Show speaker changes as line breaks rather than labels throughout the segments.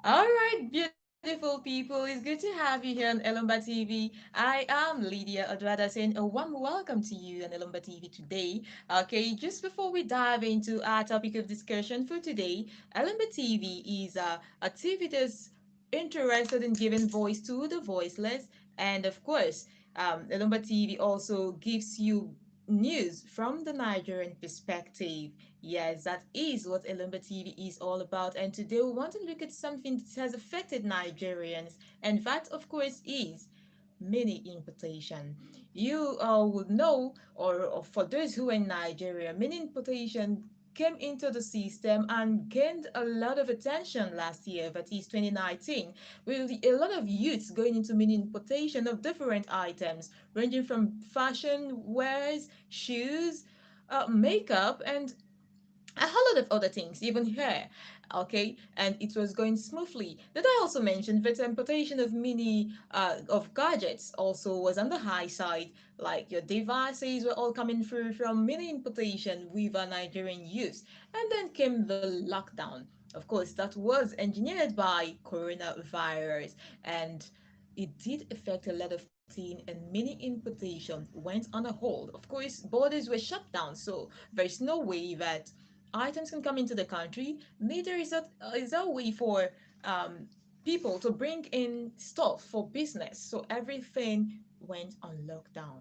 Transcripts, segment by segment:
All right, beautiful people, it's good to have you here on Elumba TV. I am Lydia Odrada saying a warm welcome to you on Elumba TV today. Okay, just before we dive into our topic of discussion for today, Elumba TV is a TV that's interested in giving voice to the voiceless, and of course, Elumba TV also gives you news from the Nigerian perspective. Yes, that is what Elumba TV is all about. And today we want to look at something that has affected Nigerians. And that, of course, is mini importation. You would know, or for those who are in Nigeria, mini importation came into the system and gained a lot of attention last year, that is 2019, with a lot of youths going into mini importation of different items, ranging from fashion wares, shoes, makeup, and a whole lot of other things, even hair. Okay, and it was going smoothly. Did I also mention that the importation of mini of gadgets also was on the high side? Like your devices were all coming through from mini importation with a Nigerian use. And then came the lockdown. Of course, that was engineered by coronavirus, and it did affect a lot of things, and mini importation went on a hold. Of course, borders were shut down, so there's no way that items can come into the country. Neither is that way for um, people to bring in stuff for business. So everything went on lockdown.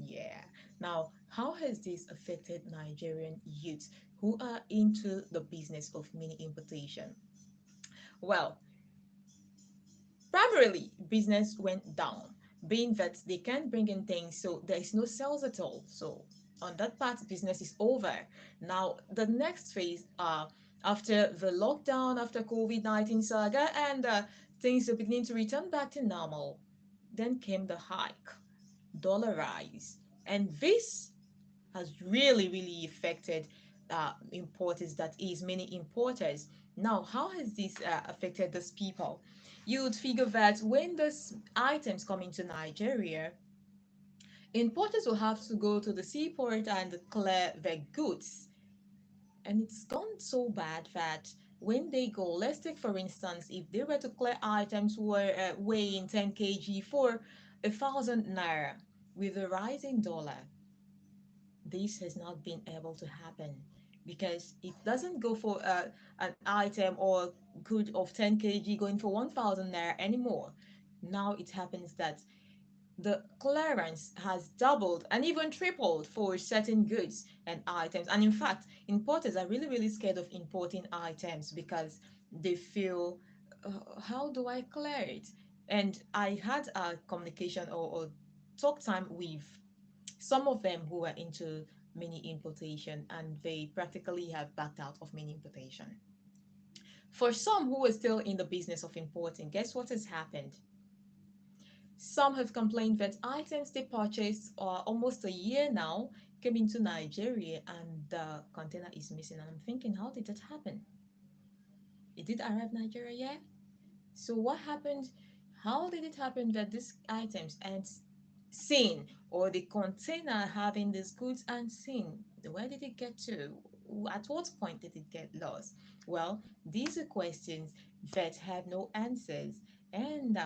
Yeah. Now, how has this affected Nigerian youths who are into the business of mini importation? Well, primarily, business went down, being that they can't bring in things, so there is no sales at all. So on that part, business is over. Now, the next phase, after the lockdown, after COVID-19 saga, and things are beginning to return back to normal, then came the hike, dollar rise, and this has really affected importers, that is many importers. Now, how has this affected these people? You would figure that when these items come into Nigeria, importers will have to go to the seaport and clear their goods. And it's gone so bad that when they go, let's take for instance, if they were to clear items were weighing 10 kg for 1,000 naira, with the rising dollar, this has not been able to happen because it doesn't go for an item or good of 10 kg going for 1,000 naira anymore. Now it happens that the clearance has doubled and even tripled for certain goods and items. And in fact, importers are really scared of importing items because they feel, how do I clear it? And I had a communication or talk time with some of them who are into mini importation, and they practically have backed out of mini importation. For some who are still in the business of importing, guess what has happened? Some have complained that items they purchased almost a year now came into Nigeria and the container is missing. And I'm thinking, how did that happen? It did arrive Nigeria yet? So what happened? How did it happen that these items aren't seen, or the container having these goods aren't seen? Where did it get to? At what point did it get lost? Well, these are questions that have no answers. And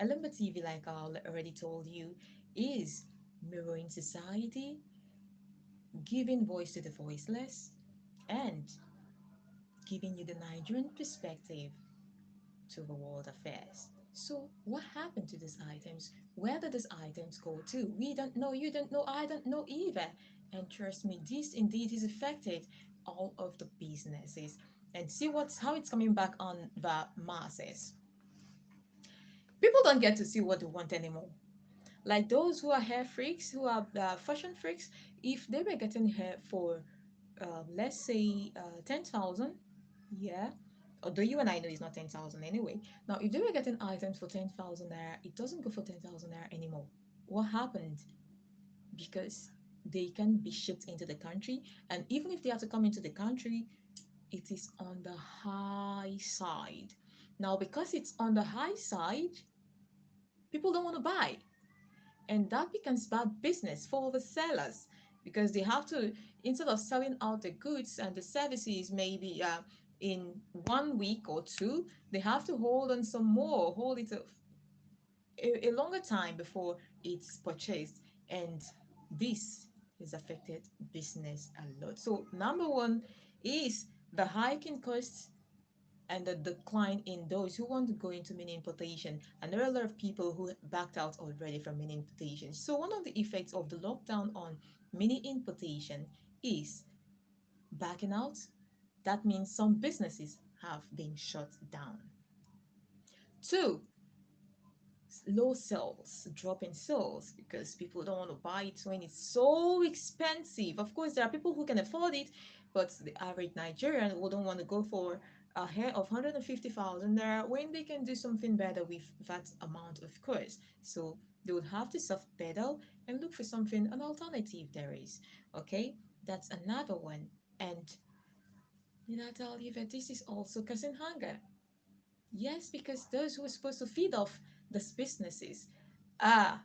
Alemba TV, like I already told you, is mirroring society, giving voice to the voiceless, and giving you the Nigerian perspective to the world affairs. So, what happened to these items? Where did these items go to? We don't know, you don't know, I don't know either. And trust me, this indeed is affected all of the businesses. And see what's how it's coming back on the masses. People don't get to see what they want anymore. Like those who are hair freaks, who are fashion freaks, if they were getting hair for, let's say, 10,000, yeah, although you and I know it's not 10,000 anyway. Now, if they were getting items for 10,000 naira, it doesn't go for 10,000 naira anymore. What happened? Because they can be shipped into the country, and even if they have to come into the country, it is on the high side. Now, because it's on the high side, people don't want to buy, and that becomes bad business for the sellers because they have to, instead of selling out the goods and the services, maybe in 1 week or two, they have to hold on some more, hold it a longer time before it's purchased. And this has affected business a lot. So number one is the hike in costs and the decline in those who want to go into mini importation. And there are a lot of people who backed out already from mini importation. So one of the effects of the lockdown on mini importation is backing out. That means some businesses have been shut down. Two, low sales, drop in sales because people don't want to buy it when it's so expensive. Of course, there are people who can afford it, but the average Nigerian wouldn't want to go for a hair of 150,000 naira when they can do something better with that amount, of course. So they would have to soft pedal and look for something, an alternative there is. Okay, that's another one. And did I tell you that this is also causing hunger? Yes, because those who are supposed to feed off these businesses are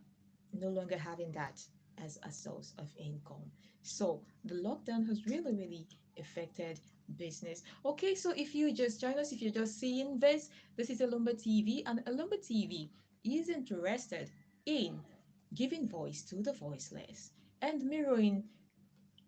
no longer having that as a source of income. So the lockdown has really, really affected business. Okay, so if you just join us, if you're just seeing this is Alumba TV, and Alumba TV is interested in giving voice to the voiceless and mirroring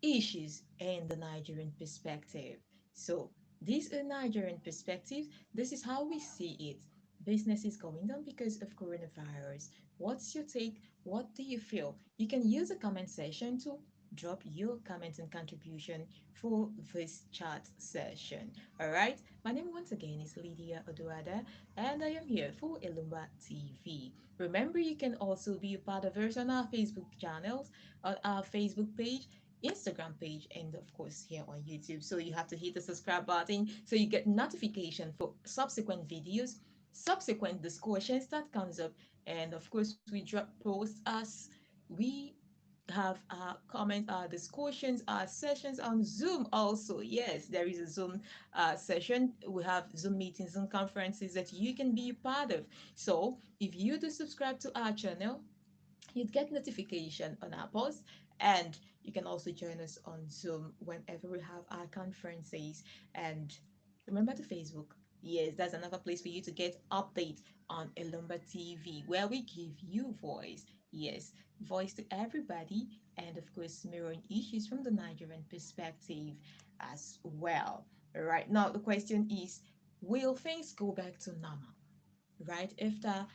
issues in the Nigerian perspective. So, this is Nigerian perspective. This is how we see it. Business is going down because of coronavirus. What's your take? What do you feel? You can use the comment section to drop your comments and contribution for this chat session. All right. My name once again is Lydia Oduada, and I am here for Ilumba TV. Remember, you can also be a part of us on our Facebook channels, on our Facebook page, Instagram page, and of course here on YouTube. So you have to hit the subscribe button so you get notification for subsequent videos, subsequent discussions that comes up, and of course we drop posts as we have our comment, our discussions, our sessions on Zoom also. Yes, there is a Zoom session. We have Zoom meetings and conferences that you can be a part of. So if you do subscribe to our channel, you'd get notification on our posts, and you can also join us on Zoom whenever we have our conferences. And remember to Facebook. Yes, that's another place for you to get updates on Elumba TV, where we give you voice. Yes, voice to everybody, and of course mirroring issues from the Nigerian perspective as well. Right now the question is, will things go back to normal right after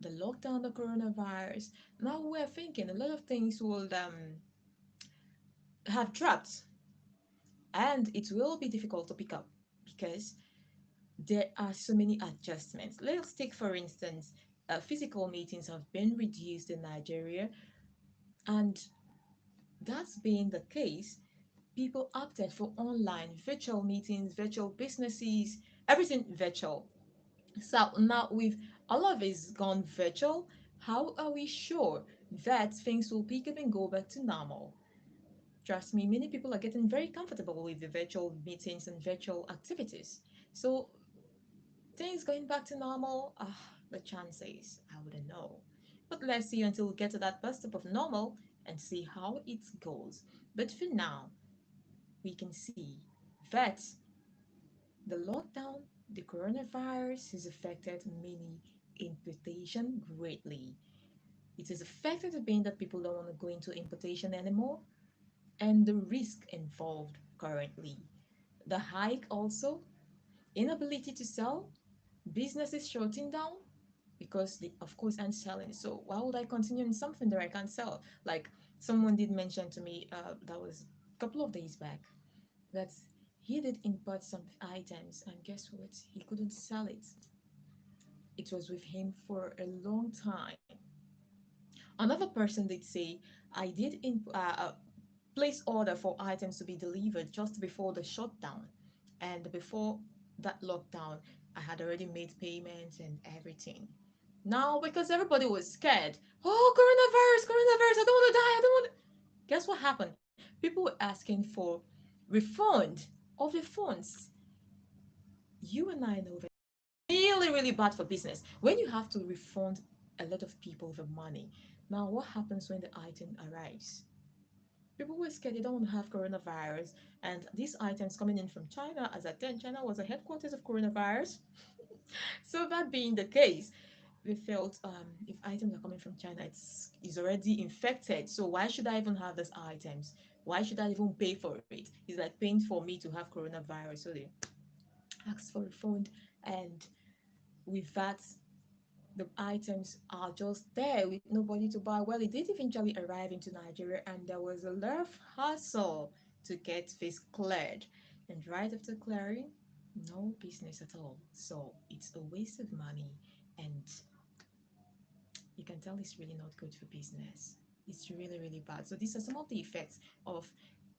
the lockdown, the coronavirus? Now we're thinking a lot of things will have dropped, and it will be difficult to pick up because there are so many adjustments. Let's take, for instance, physical meetings have been reduced in Nigeria, and that's being the case. People opted for online virtual meetings, virtual businesses, everything virtual. So now with all of this gone virtual, how are we sure that things will pick up and go back to normal? Trust me, many people are getting very comfortable with the virtual meetings and virtual activities. So things going back to normal, the chances, I wouldn't know. But let's see until we get to that first step of normal and see how it goes. But for now, we can see that the lockdown, the coronavirus has affected many importation greatly. It has affected the being that people don't want to go into importation anymore, and the risk involved currently. The hike also, inability to sell, businesses shutting down because they of course aren't selling. So why would I continue in something that I can't sell? Like someone did mention to me, that was a couple of days back, that he did import some items, and guess what? He couldn't sell it. It was with him for a long time. Another person did say, I did place order for items to be delivered just before the shutdown, and before that lockdown, I had already made payments and everything. Now, because everybody was scared, oh, coronavirus, coronavirus, I don't want to die, I don't want to. Guess what happened? People were asking for refund of the funds. You and I know that really, really bad for business when you have to refund a lot of people the money. Now, what happens when the item arrives? People were scared they don't want to have coronavirus. And these items coming in from China, as at then, China was the headquarters of coronavirus. So that being the case, we felt if items are coming from China, it's already infected. So why should I even have these items? Why should I even pay for it? It's like paying for me to have coronavirus. So they asked for a refund, and with that, the items are just there with nobody to buy. Well, it did eventually arrive into Nigeria, and there was a lot of hustle to get this cleared. And right after clearing, no business at all. So it's a waste of money, and you can tell it's really not good for business. It's really, really bad. So these are some of the effects of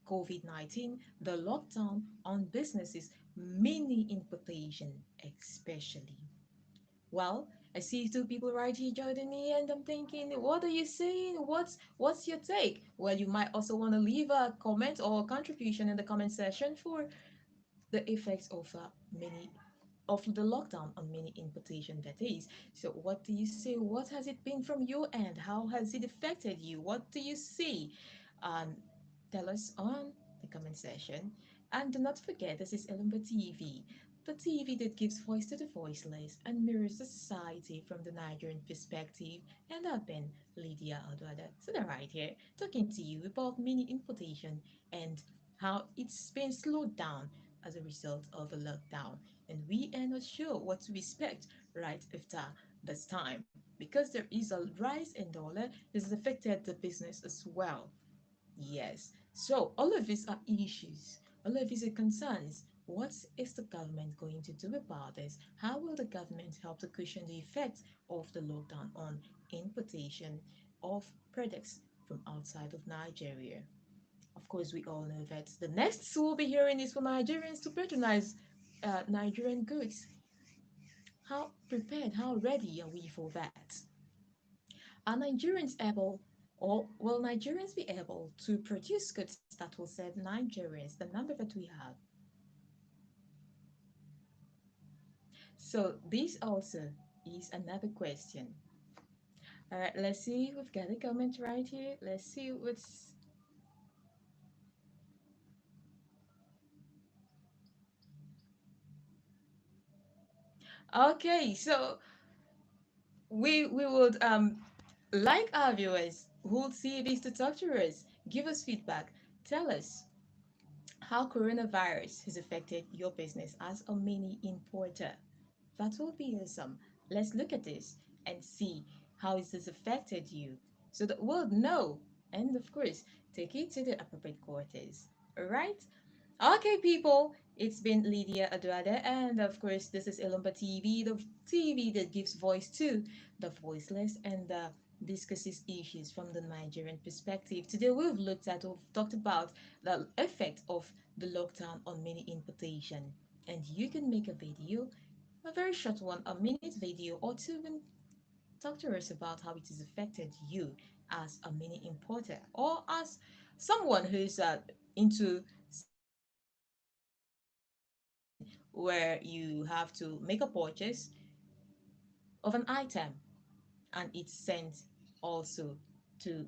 COVID-19, the lockdown on businesses, mini importation especially. Well, I see two people right here joining me, and I'm thinking, what are you saying? What's your take? Well, you might also want to leave a comment or a contribution in the comment section for the effects of many of the lockdown on many importation, that is. So what do you say? What has it been from your end? How has it affected you? What do you see? Um, Tell us on the comment section. And do not forget, this is Elumba TV, the TV that gives voice to the voiceless and mirrors the society from the Nigerian perspective. And I've been Lydia Odwada, sitting right here, talking to you about mini importation and how it's been slowed down as a result of a lockdown. And we are not sure what to expect right after this time, because there is a rise in dollar. This has affected the business as well. Yes. So all of these are issues. All of these are concerns. What is the government going to do about this? How will the government help to cushion the effects of the lockdown on importation of products from outside of Nigeria? Of course, we all know that the next we'll be hearing is for Nigerians to patronize Nigerian goods. How prepared, how ready are we for that? Are Nigerians able, or will Nigerians be able to produce goods that will serve Nigerians, the number that we have? So this also is another question. All right, let's see. We've got a comment right here. Let's see what's okay. So we would like our viewers who would see this to talk to us, give us feedback, tell us how coronavirus has affected your business as a mini importer. That will be awesome. Let's look at this and see how it has affected you so that we'll know and, of course, take it to the appropriate quarters. All right? Okay, people, it's been Lydia Adrada, and of course, this is Ilumba TV, the TV that gives voice to the voiceless and discusses issues from the Nigerian perspective. Today, we've talked about the effect of the lockdown on mini importation, and you can make a video, a very short one, a minute video or two, and talk to us about how it has affected you as a mini importer or as someone who's into where you have to make a purchase of an item and it's sent also to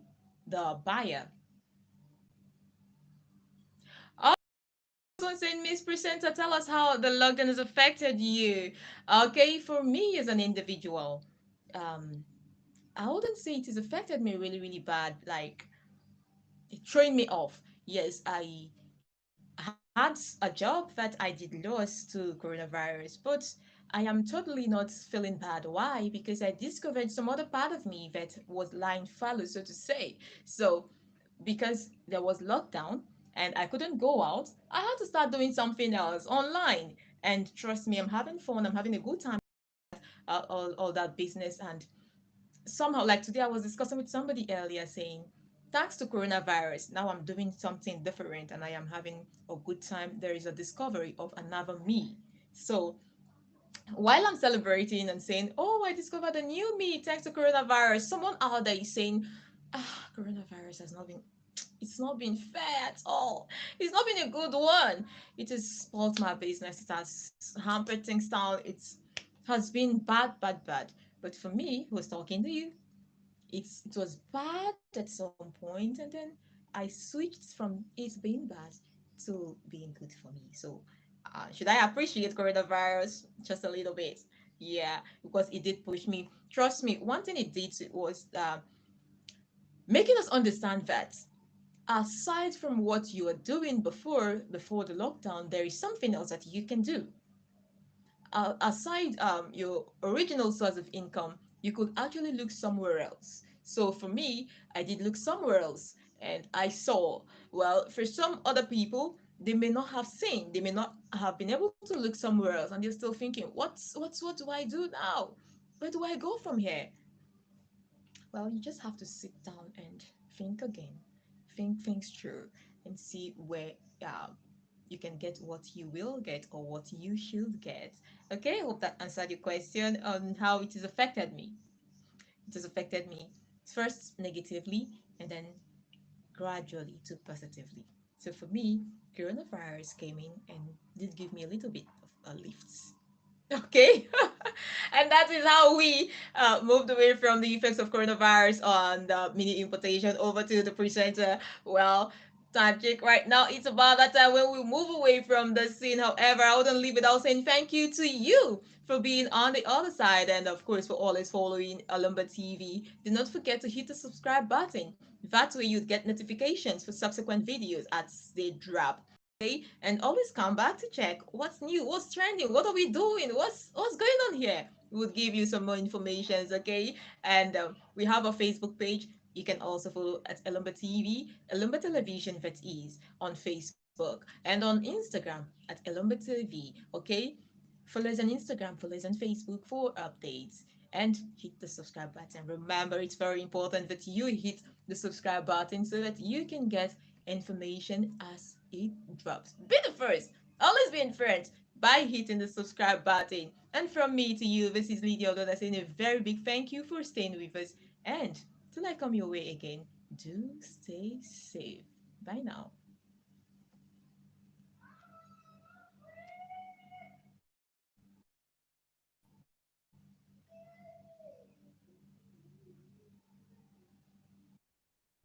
the buyer. Also saying Miss Presenter, tell us how the lockdown has affected you. Okay, for me as an individual, um, I wouldn't say it has affected me really, really bad. Like it thrown me off. Yes, I had a job that I did lose to coronavirus, but I am totally not feeling bad. Why? Because I discovered some other part of me that was lying fallow, so to say. So, because there was lockdown and I couldn't go out, I had to start doing something else online. And trust me, I'm having fun, I'm having a good time, all that business. And somehow, like today, I was discussing with somebody earlier saying, thanks to coronavirus, now I'm doing something different and I am having a good time. There is a discovery of another me. So while I'm celebrating and saying, oh, I discovered a new me thanks to coronavirus, someone out there is saying, coronavirus has not been, it's not been fair at all. It's not been a good one. It has spoiled my business. It has hampered things down. It has been bad, bad, bad. But for me, who was talking to you, it was bad at some point, and then I I switched from it being bad to being good for me. So, should I appreciate coronavirus just a little bit? Yeah, because it did push me. Trust me, one thing it did was making us understand that aside from what you were doing before the lockdown, there is something else that you can do. Aside your original source of income, you could actually look somewhere else. So for me, I did look somewhere else, and I saw, well, for some other people, they may not have seen, they may not have been able to look somewhere else, and they're still thinking, what do I do now? Where do I go from here? Well, you just have to sit down and think again, think things through, and see where uh, you can get what you will get or what you should get. Okay, hope that answered your question on how it has affected me. It has affected me first negatively and then gradually to positively. So for me, coronavirus came in and did give me a little bit of a lift. Okay. And that is how we moved away from the effects of coronavirus on the mini importation over to the presenter. Well, time check right now. It's about that time when we move away from the scene. However, I wouldn't leave without saying thank you to you for being on the other side and, of course, for always following Alumba TV. Do not forget to hit the subscribe button. That way, you'd get notifications for subsequent videos as they drop. Okay, and always come back to check what's new, what's trending, what are we doing, what's going on here. We'll give you some more information, okay? And we have a Facebook page. You can also follow at Elumba TV, Elumba Television that is on Facebook, and on Instagram at Elumba TV, okay? Follow us on Instagram, follow us on Facebook for updates, and hit the subscribe button. Remember, it's very important that you hit the subscribe button so that you can get information as it drops. Be the first. Always be in front by hitting the subscribe button. And from me to you, this is Lydia Ododa saying a very big thank you for staying with us. And till I come your way again, do stay safe. Bye now.